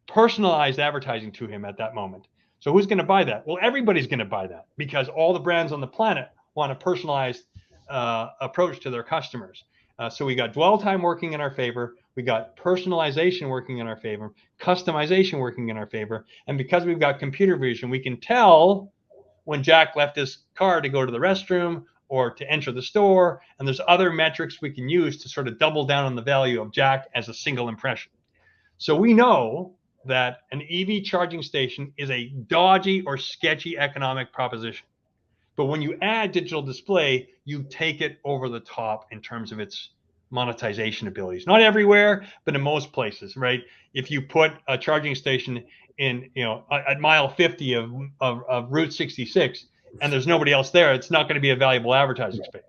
personalized advertising to him at that moment. So who's going to buy that? Well, everybody's going to buy that, because all the brands on the planet want a personalized approach to their customers. So we got dwell time working in our favor. We got personalization working in our favor, customization working in our favor. And because we've got computer vision, we can tell when Jack left his car to go to the restroom or to enter the store. And there's other metrics we can use to sort of double down on the value of Jack as a single impression. So we know that an EV charging station is a dodgy or sketchy economic proposition. But when you add digital display, you take it over the top in terms of its monetization abilities. Not everywhere, but in most places, right? If you put a charging station in, at mile 50 of Route 66, and there's nobody else there, it's not going to be a valuable advertising space.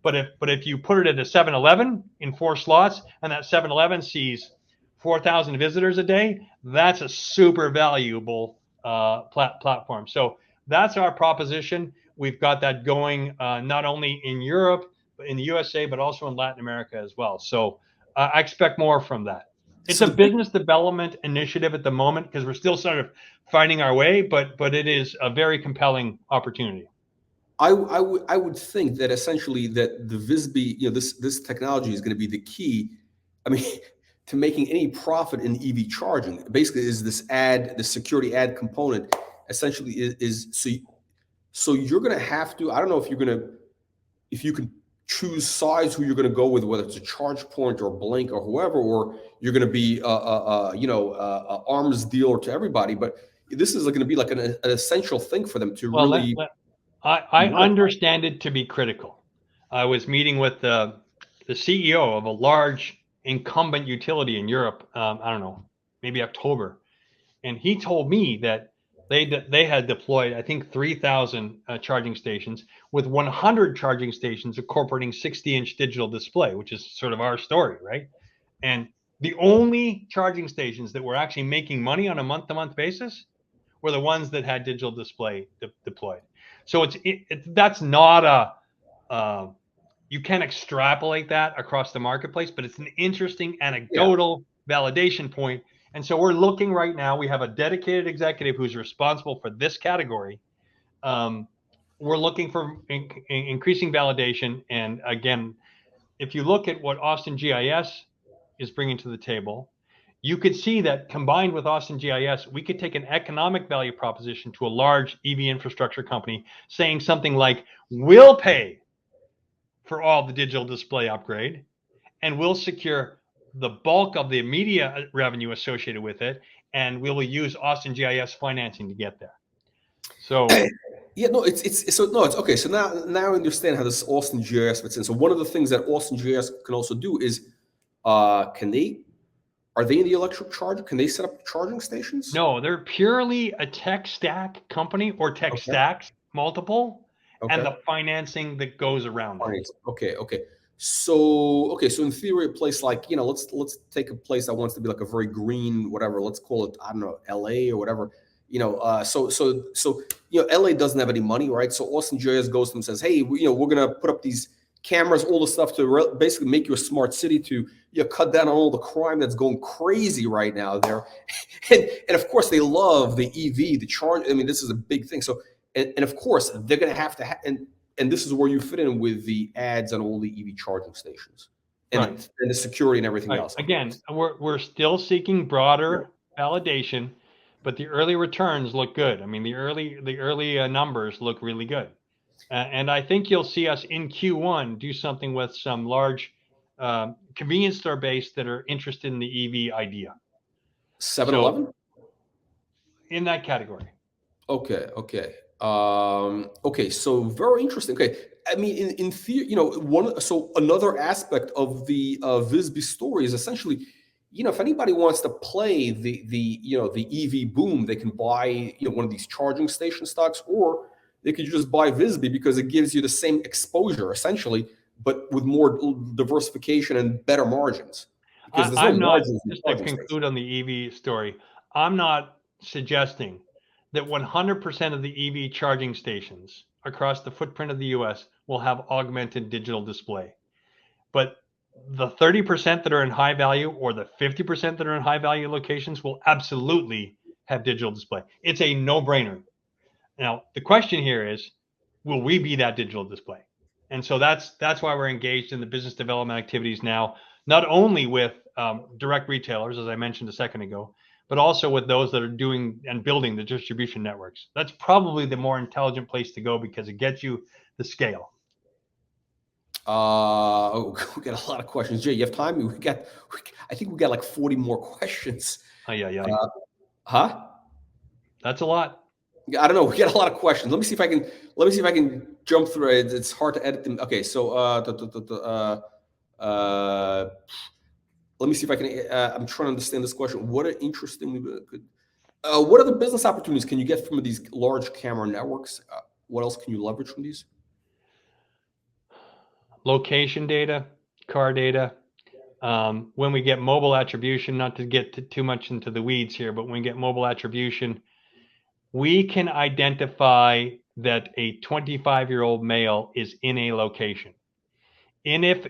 But if you put it at a 7-Eleven in 4 slots, and that 7-Eleven sees 4,000 visitors a day, that's a super valuable platform. So that's our proposition. We've got that going not only in Europe, but in the USA, but also in Latin America as well. So I expect more from that. It's a business development initiative at the moment, because we're still sort of finding our way, but it is a very compelling opportunity. I would think that essentially that the VSB, this technology is going to be the key. I mean, to making any profit in EV charging. Basically, is this the security ad component essentially is so you're going to have to, I don't know if you can choose size who you're going to go with, whether it's a charge point or Blink or whoever, or you're going to be a arms dealer to everybody. But this is going to be like an essential thing for them to really. I understand it to be critical. I was meeting with the CEO of a large incumbent utility in Europe. I don't know, maybe October, and he told me that they had deployed, I think, 3,000 charging stations, with 100 charging stations incorporating 60-inch digital display, which is sort of our story, right? And the only charging stations that were actually making money on a month-to-month basis were the ones that had digital display deployed. So that's not you can't extrapolate that across the marketplace, but it's an interesting anecdotal validation point. And so we're looking right now, we have a dedicated executive who's responsible for this category. We're looking for increasing validation. And again, if you look at what Austin GIS is bringing to the table, you could see that combined with Austin GIS, we could take an economic value proposition to a large EV infrastructure company saying something like, we'll pay for all the digital display upgrade, and we'll secure the bulk of the media revenue associated with it, and we will use Austin GIS financing to get there. So it's okay. So now I understand how this Austin GIS fits in. So one of the things that Austin GIS can also do is, are they in the electric charger? Can they set up charging stations? No, they're purely a tech stack company, or tech stacks multiple, and the financing that goes around it. Okay. So in theory, a place like, let's take a place that wants to be like a very green, whatever, let's call it, I don't know, LA or whatever. LA doesn't have any money, right? So Austin GIS goes to them and says, hey, we're gonna put up these cameras, all the stuff to basically make you a smart city, to cut down on all the crime that's going crazy right now there. and of course they love the EV, the charge. I mean, this is a big thing. So and of course they're going to have to and this is where you fit in with the ads on all the EV charging stations and the security and everything else. Again, we're still seeking broader validation, but the early returns look good. I mean, the early numbers look really good. And I think you'll see us in Q1 do something with some large convenience store base that are interested in the EV idea. 7-Eleven? So, in that category. Okay. So very interesting. Okay. I mean, in theory, another aspect of the VSB story is essentially, if anybody wants to play the EV boom, they can buy, one of these charging station stocks, or they could just buy VSB because it gives you the same exposure essentially, but with more diversification and better margins. Because I'm not, just to conclude on the EV story, I'm not suggesting that 100% of the EV charging stations across the footprint of the US will have augmented digital display. But the 30% that are in high value, or the 50% that are in high value locations, will absolutely have digital display. It's a no-brainer. Now, the question here is, will we be that digital display? And so that's why we're engaged in the business development activities now, not only with direct retailers, as I mentioned a second ago, but also with those that are doing and building the distribution networks. That's probably the more intelligent place to go because it gets you the scale. We got a lot of questions. Jay, you have time? I think we got like 40 more questions. Huh? That's a lot. I don't know. We got a lot of questions. Let me see if I can jump through it. It's hard to edit them. Okay, so let me see if I can. I'm trying to understand this question. What are what other business opportunities can you get from these large camera networks? What else can you leverage from these? Location data, car data. When we get mobile attribution, not to get too much into the weeds here, but when we get mobile attribution, we can identify that a 25-year-old male is in a location. And if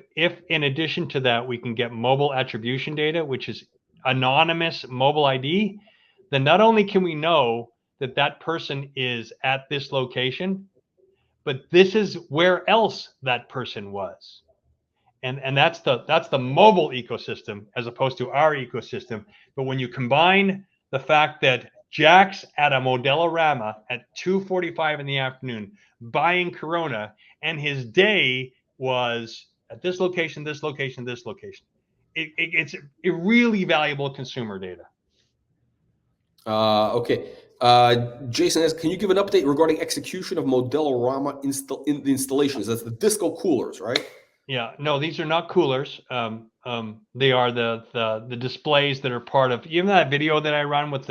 in addition to that, we can get mobile attribution data, which is anonymous mobile ID, then not only can we know that that person is at this location, but this is where else that person was. And that's the mobile ecosystem as opposed to our ecosystem. But when you combine the fact that Jack's at a Modelorama at 2:45 in the afternoon buying Corona, and his day was at this location, this location, this location, it's a really valuable consumer data. Okay. Jason asks, can you give an update regarding execution of Modelorama installations? That's the disco coolers, right? Yeah, no, these are not coolers. They are the displays that are part of, even that video that I run with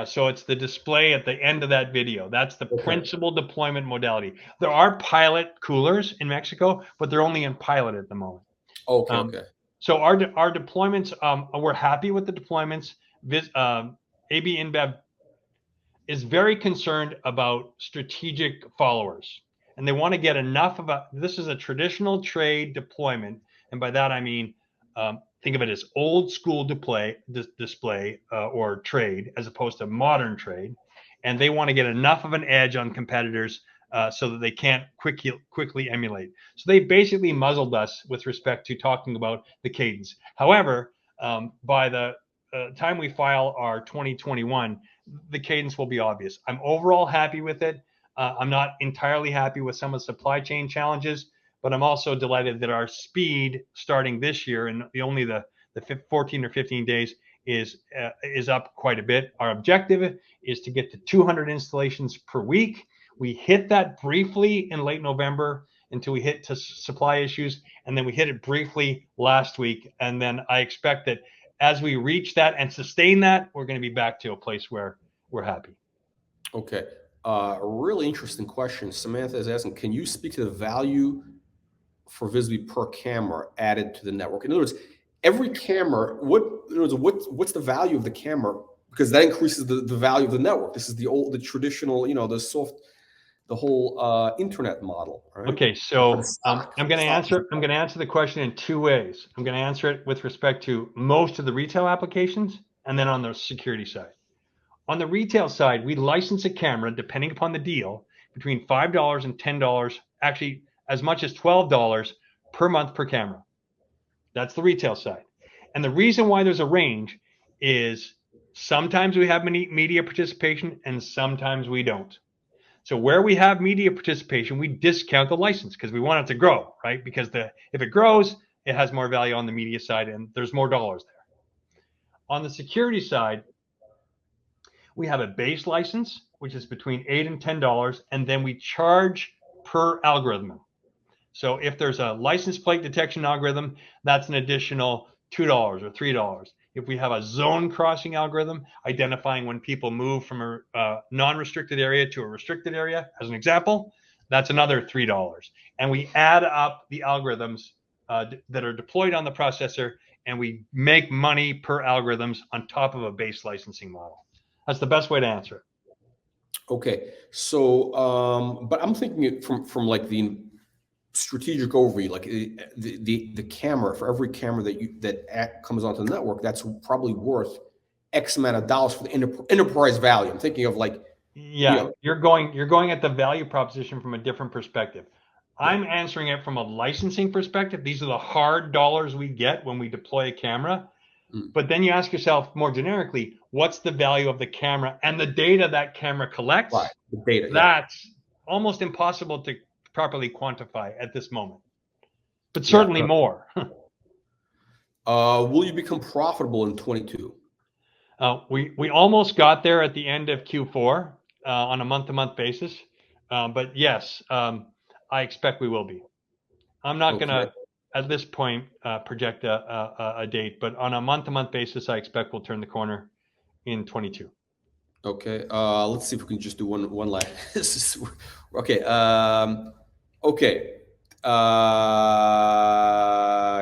so it's the display at the end of that video. That's the principal deployment modality. There are pilot coolers in Mexico, but they're only in pilot at the moment. Okay. So our deployments, we're happy with the deployments. AB InBev is very concerned about strategic followers. And they want to get enough of this is a traditional trade deployment. And by that, I mean, think of it as old school display or trade as opposed to modern trade. And they want to get enough of an edge on competitors so that they can't quickly emulate. So they basically muzzled us with respect to talking about the cadence. However, by the time we file our 2021, the cadence will be obvious. I'm overall happy with it. I'm not entirely happy with some of the supply chain challenges, but I'm also delighted that our speed starting this year and only the 14 or 15 days is up quite a bit. Our objective is to get to 200 installations per week. We hit that briefly in late November until we hit to supply issues, and then we hit it briefly last week. And then I expect that as we reach that and sustain that, we're going to be back to a place where we're happy. Okay. A really interesting question. Samantha is asking, can you speak to the value for VSB per camera added to the network? In other words, every camera, what's the value of the camera because that increases the value of the network. This is the traditional, the whole internet model, right? Okay, so I'm going to answer the question in two ways. I'm going to answer it with respect to most of the retail applications, and then on the security side. On the retail side, we license a camera, depending upon the deal, between $5 and $10, actually as much as $12 per month per camera. That's the retail side. And the reason why there's a range is sometimes we have media participation and sometimes we don't. So where we have media participation, we discount the license because we want it to grow, right? Because if it grows, it has more value on the media side and there's more dollars there. On the security side, we have a base license, which is between $8 and $10, and then we charge per algorithm. So if there's a license plate detection algorithm, that's an additional $2 or $3. If we have a zone crossing algorithm, identifying when people move from a non-restricted area to a restricted area, as an example, that's another $3. And we add up the algorithms that are deployed on the processor, and we make money per algorithms on top of a base licensing model. That's the best way to answer it. Okay, so but I'm thinking it from like the strategic overview, like the camera, for every camera that comes onto the network, that's probably worth X amount of dollars for the enterprise value. I'm thinking of like, yeah, you're going at the value proposition from a different perspective. I'm answering it from a licensing perspective. These are the hard dollars we get when we deploy a camera. But then you ask yourself more generically, what's the value of the camera and the data that camera collects? Right, the data. That's almost impossible to properly quantify at this moment, but certainly more. Will you become profitable in 22? We almost got there at the end of Q4 on a month-to-month basis, but yes, I expect we will be. I'm not going to, at this point, project a date, but on a month-to-month basis, I expect we'll turn the corner in 22. Okay, let's see if we can just do one last. Okay, okay.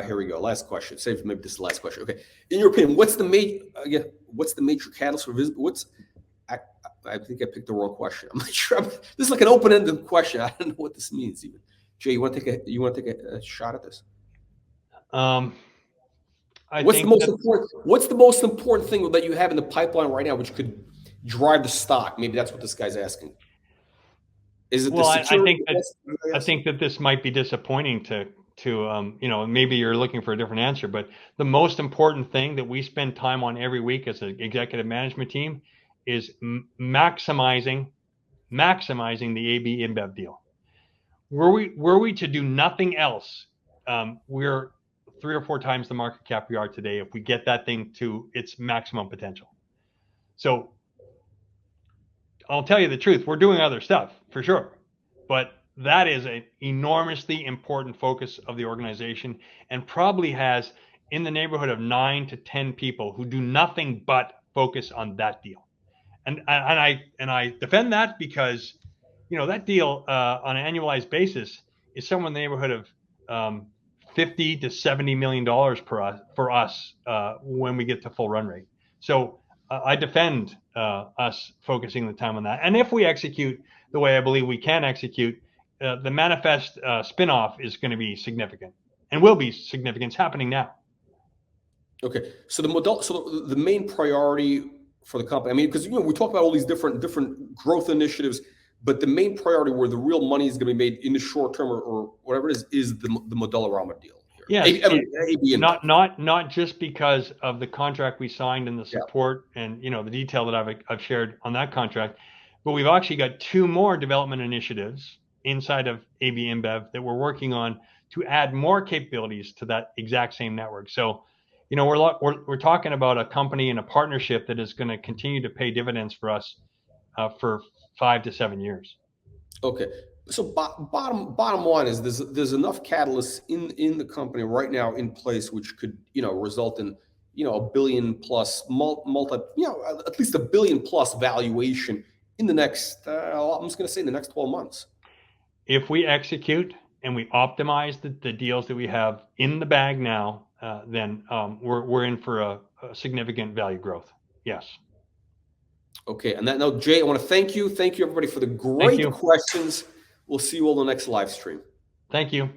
Here we go. Last question. Save maybe this is the last question. Okay, in your opinion, what's the major catalyst for VSBLTY? I think I picked the wrong question. I'm not sure. This is like an open-ended question. I don't know what this means even. Jay, you want to take a shot at this? What's the most important thing that you have in the pipeline right now, which could drive the stock? Maybe that's what this guy's asking. Is it the security? I think that this might be disappointing to maybe you're looking for a different answer, but the most important thing that we spend time on every week as an executive management team is maximizing the AB InBev deal. Were we to do nothing else, we're 3 or 4 times the market cap we are today if we get that thing to its maximum potential. So I'll tell you the truth, we're doing other stuff for sure, but that is an enormously important focus of the organization and probably has in the neighborhood of 9 to 10 people who do nothing but focus on that deal. And I defend that because, that deal on an annualized basis is somewhere in the neighborhood of $50 to $70 million for us when we get to full run rate. So I defend us focusing the time on that. And if we execute the way I believe we can execute, the manifest spinoff is going to be significant and will be significant. It's happening now. Okay, so the main priority for the company, I mean, because we talk about all these different growth initiatives, but the main priority where the real money is going to be made in the short term or whatever it is the Modelorama deal. Yes, not just because of the contract we signed and the support and the detail that I've shared on that contract, but we've actually got 2 more development initiatives inside of AB InBev that we're working on to add more capabilities to that exact same network. So, we're talking about a company and a partnership that is going to continue to pay dividends for us for 5 to 7 years. Okay. So bottom line is there's enough catalysts in the company right now in place which could result in $1 billion plus at least $1 billion plus valuation in the next I'm just going to say in the next 12 months. If we execute and we optimize the deals that we have in the bag now, then we're in for a significant value growth. Yes. Okay, and that note, Jay, I want to thank you. Thank you, everybody, for the great questions. We'll see you all in the next live stream. Thank you.